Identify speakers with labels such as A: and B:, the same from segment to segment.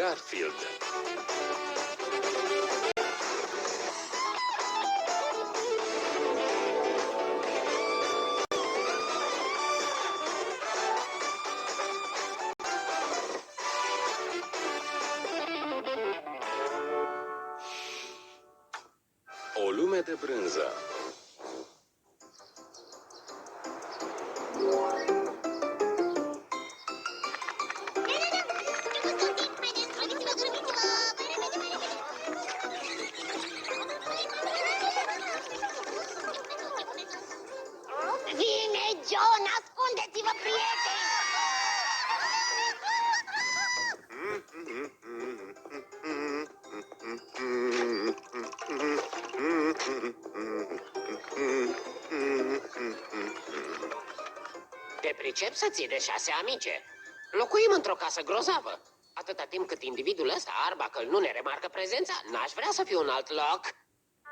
A: Garfield. O lume de brânză.
B: Vine John, ascundeți-vă, prieteni!
C: Te pricep să ții de 6 amice. Locuim într-o casă grozavă. Atâta timp cât individul ăsta, Arbuckle, nu ne remarcă prezența, n-aș vrea să fiu în alt loc.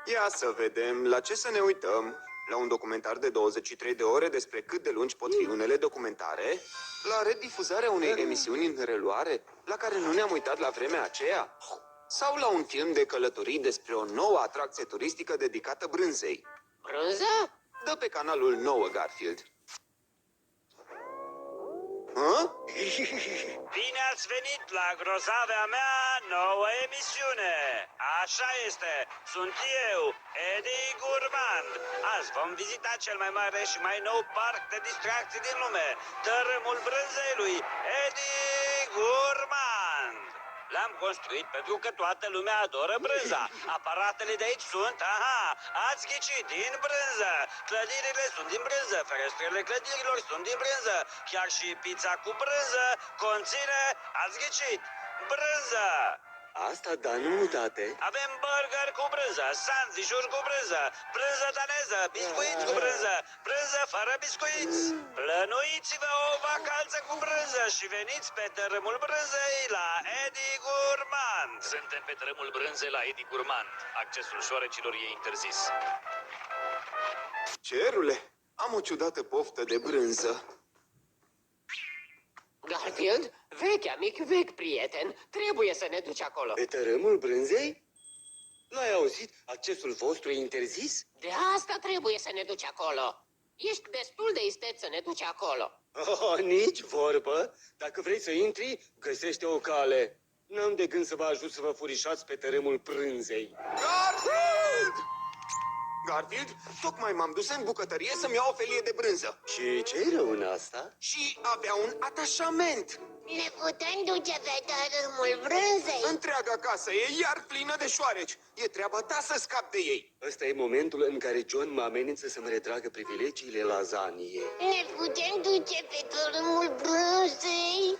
D: Ia să vedem, la ce să ne uităm? La un documentar de 23 de ore despre cât de lungi pot fi unele documentare? La redifuzarea unei emisiuni în reluare, la care nu ne-am uitat la vremea aceea? Sau la un film de călătorii despre o nouă atracție turistică dedicată brânzei?
C: Brânză?
D: Dă pe canalul 9, Garfield. Hă?
E: Bine ați venit la grozavea mea nouă emisiune! Așa este, sunt eu, Eddie Gourmand. Azi vom vizita cel mai mare și mai nou parc de distracții din lume, Tărâmul Brânzei lui Eddie Gourmand. L-am construit pentru că toată lumea adoră brânza. Aparatele de aici sunt, ați ghicit, din brânză. Clădirile sunt din brânză, ferestrele clădirilor sunt din brânză. Chiar și pizza cu brânză conține, ați ghicit, brânză.
F: Asta da, nu, tate.
E: Avem burger cu brânză, sandvișuri cu brânză, brânză daneză, biscuiți cu brânză, brânză fără biscuiți. Plănuiți-vă o vacanță cu brânză și veniți pe Tărâmul Brânzei la Eddie Gourmand.
A: Suntem pe Tărâmul Brânzei la Eddie Gourmand. Accesul șoarecilor e interzis.
D: Cerule, am o ciudată poftă de brânză.
C: Garfield, vechi prieten, trebuie să ne duci acolo.
F: Pe Tărâmul Brânzei? L-ai auzit? Accesul vostru e interzis?
C: De asta trebuie să ne duci acolo. Ești destul de isteț să ne duci acolo.
F: Oh, nici vorbă. Dacă vrei să intri, găsește o cale. N-am de gând să vă ajut să vă furișați pe Tărâmul Brânzei.
D: Garfield! Garfield, tocmai m-am dus în bucătărie să-mi iau o felie de brânză.
F: Și ce-i rău în asta?
D: Și avea un atașament.
B: Ne putem duce pe Tărâmul Brânzei?
D: Întreaga casă e iar plină de șoareci. E treaba ta să scapi de ei.
F: Ăsta e momentul în care John mă amenință să-mi retragă privilegiile lazanie.
B: Ne putem duce pe Tărâmul Brânzei?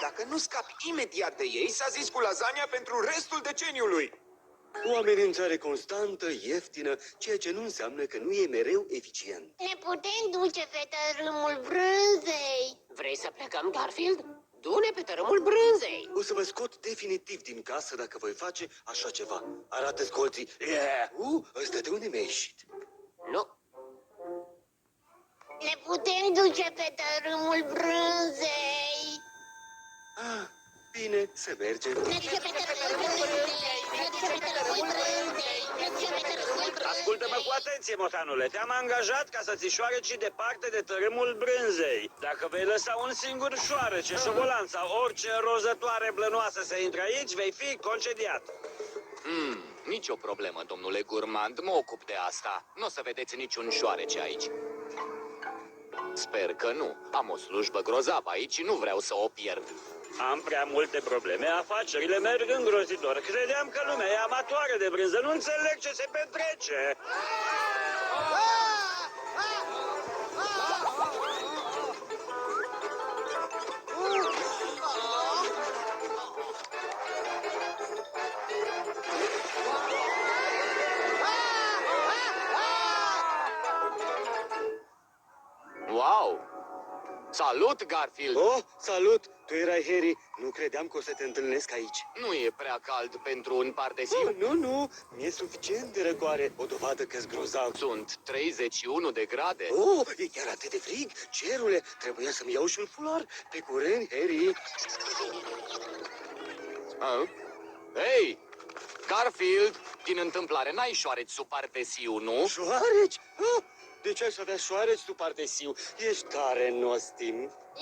D: Dacă nu scapi imediat de ei, s-a zis cu lasagna pentru restul deceniului.
F: O amenințare constantă, ieftină, ceea ce nu înseamnă că nu e mereu eficient.
B: Ne putem duce pe Tărâmul Brânzei?
C: Vrei să plecăm, Garfield? Du-ne pe Tărâmul Brânzei.
F: O să vă scot definitiv din casă dacă voi face așa ceva. Arată-ți colții. Ăsta de unde mi-a ieșit?
C: Nu.
B: Ne putem duce pe Tărâmul Brânzei?
F: Bine, să mergem.
B: Ne duce pe Tărâmul Brânzei? Ne duce pe Tărâmul Brânzei? Ne duce pe Tărâmul Brânzei?
E: Ascultă-mă cu atenție, motanule. Te-am angajat ca să-ți șoarecii departe de Tărâmul Brânzei. Dacă vei lăsa un singur șoarece, șobolan sau orice rozătoare blănoasă să intre aici, vei fi concediat.
A: Nici o problemă, domnule Gourmand, mă ocup de asta. Nu o să vedeți niciun șoarece aici. Sper că nu. Am o slujbă grozavă aici și nu vreau să o pierd.
E: Am prea multe probleme, afacerile merg îngrozitor. Credeam că lumea e amatoare de brânză, nu înțeleg ce se petrece.
A: Wow! Salut, Garfield!
F: Oh, salut! Tu erai Harry. Nu credeam că o să te întâlnesc aici.
A: Nu e prea cald pentru un pardesiu?
F: Nu. Mi-e suficient de răcoare. O dovadă că-s grozav.
A: Sunt 31 de grade.
F: Oh, e chiar atât de frig? Cerule, trebuia să-mi iau și un fular. Pe curând, Harry.
A: Ah? Hei, Garfield, din întâmplare, n-ai șoareci sub partesiu, nu?
F: Șoareci? Ah, de ce aș avea șoareci sub pardesiu? Ești tare nostim.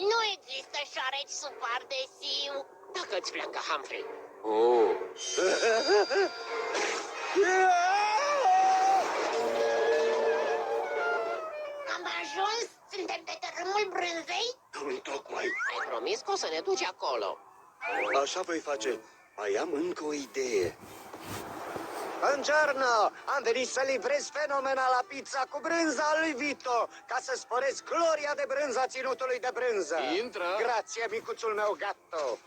B: Nu există șoareci sub pardesiu.
C: Dacă îți pleacă, Humphrey.
A: Oh.
B: Am ajuns? Suntem pe tărâmul brânzei?
F: Întocmai.
C: Ai promis că o să ne duci acolo.
F: Așa voi face. Mai am încă o idee.
G: Buongiorno! Am venit să livrez fenomenala pizza cu brânza a lui Vito, ca să sporesc gloria de brânză a ținutului de brânză.
A: Intră!
G: Grație, micuțul meu gatto!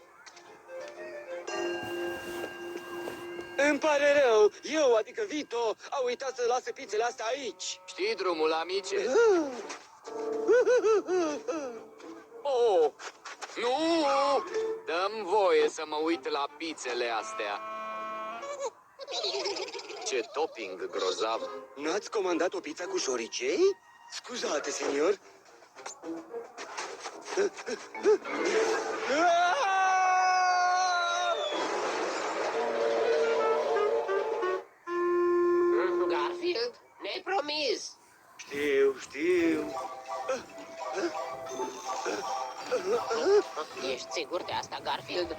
F: Îmi pare rău. Eu, adică Vito, a uitat să lase pizzele astea aici.
A: Știi drumul, amice? Oh, nu! Dă-mi voie să mă uit la pizzele astea. Ce topping grozav!
F: N-ați comandat o pizza cu șoricei? Scuzate, senior.
C: Garfield, ne-ai promis.
F: Știu.
C: Ești sigur de asta, Garfield?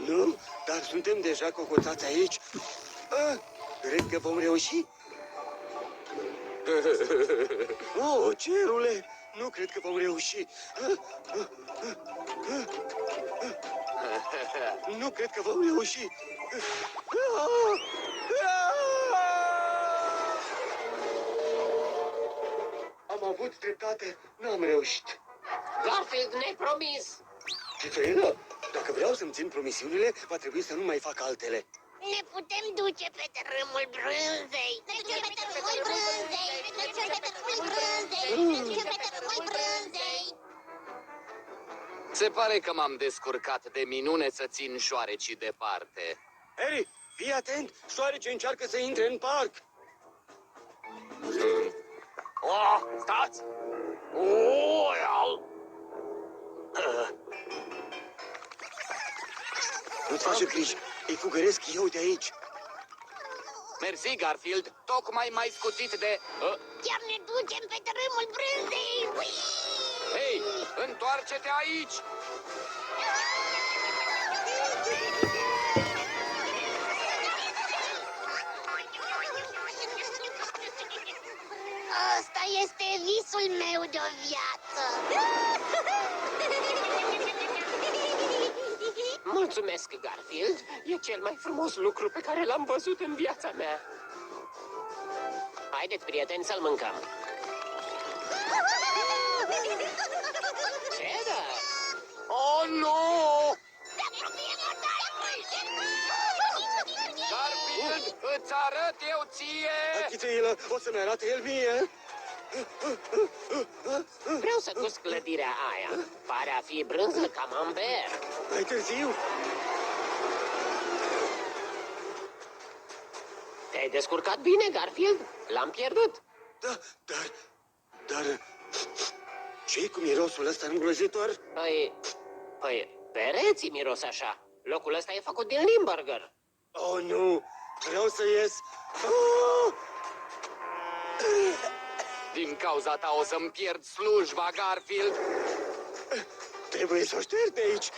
F: Nu, dar suntem deja cocoțați aici. Cred că vom reuși. Oh, cerule! Nu cred că vom reuși. Nu cred că vom reuși. Am avut dreptate, n-am reușit.
C: Garfield, ne-ai promis.
F: Citrena, dacă vreau să-mi țin promisiunile, va trebui să nu mai fac altele.
B: Ne putem duce pe tărâmul brânzei. Ne ducem pe tărâmul brânzei. Ne ducem pe tărâmul brânzei. Ne ducem pe tărâmul brânzei.
A: Se pare că m-am descurcat de minune să țin șoarecii departe.
F: Harry, fii atent! Șoarece încearcă să intre în parc!
A: Oh, stați! Oh,
F: Nu-ți face griji, îi fugăresc eu de aici.
A: Mersi, Garfield, tocmai m-ai scutit de...
B: Chiar ne ducem pe tărâmul brânzei. Ui!
A: Hei, întoarce-te aici!
B: Asta este visul meu de o viață.
C: Mulțumesc, Garfield. E cel mai frumos lucru pe care l-am văzut în viața mea. Haideți, prieteni, să-l mâncăm. Ce da?
A: Oh, nu!
B: Se apropie mortarul!
A: Garfield, îți arăt eu ție!
F: Achiță-i-lă, o să-mi arate el mie.
C: Vreau să gust clădirea aia. Pare a fi brânză camembert.
F: Mai târziu.
C: Te-ai descurcat bine, Garfield? L-am pierdut.
F: Da, dar... Ce-i cu mirosul ăsta îngrozitor?
C: Păi, pereții miros așa. Locul ăsta e făcut din Limburger.
F: Oh, nu! Vreau să ies! Oh!
A: Din cauza ta o să-mi pierd slujba, Garfield!
F: Trebuie să o șterg de aici!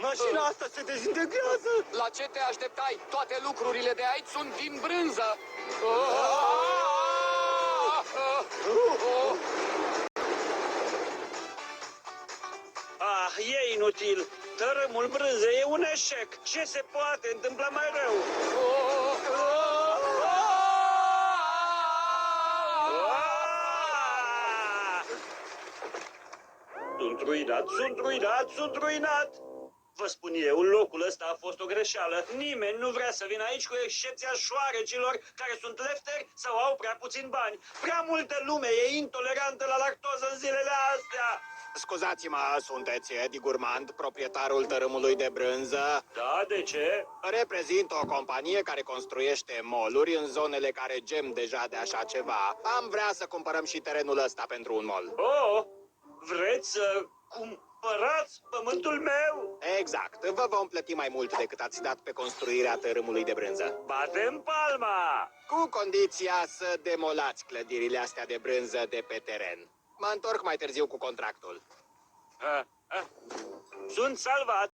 F: Mașina asta se dezintegrează!
A: La ce te așteptai? Toate lucrurile de aici sunt din brânză!
E: Ah, e inutil. Tărâmul brânzei e un eșec. Ce se poate întâmpla mai rău? Sunt ruinat, sunt ruinat, sunt ruinat! Vă spun eu, locul ăsta a fost o greșeală. Nimeni nu vrea să vină aici cu excepția șoarecilor care sunt lefteri sau au prea puțin bani. Prea multă lume e intolerantă la lactoză în zilele astea.
H: Scuzați-mă, sunteți Edi Gurmand, proprietarul tărâmului de brânză?
E: Da, de ce?
H: Reprezint o companie care construiește mall-uri în zonele care gem deja de așa ceva. Am vrea să cumpărăm și terenul ăsta pentru un mall.
E: Oh, vreți să cumpărați pământul meu?
H: Exact. Vă vom plăti mai mult decât ați dat pe construirea tărâmului de brânză.
E: Batem palma!
H: Cu condiția să demolați clădirile astea de brânză de pe teren. Mă întorc mai târziu cu contractul.
E: Sunt salvat!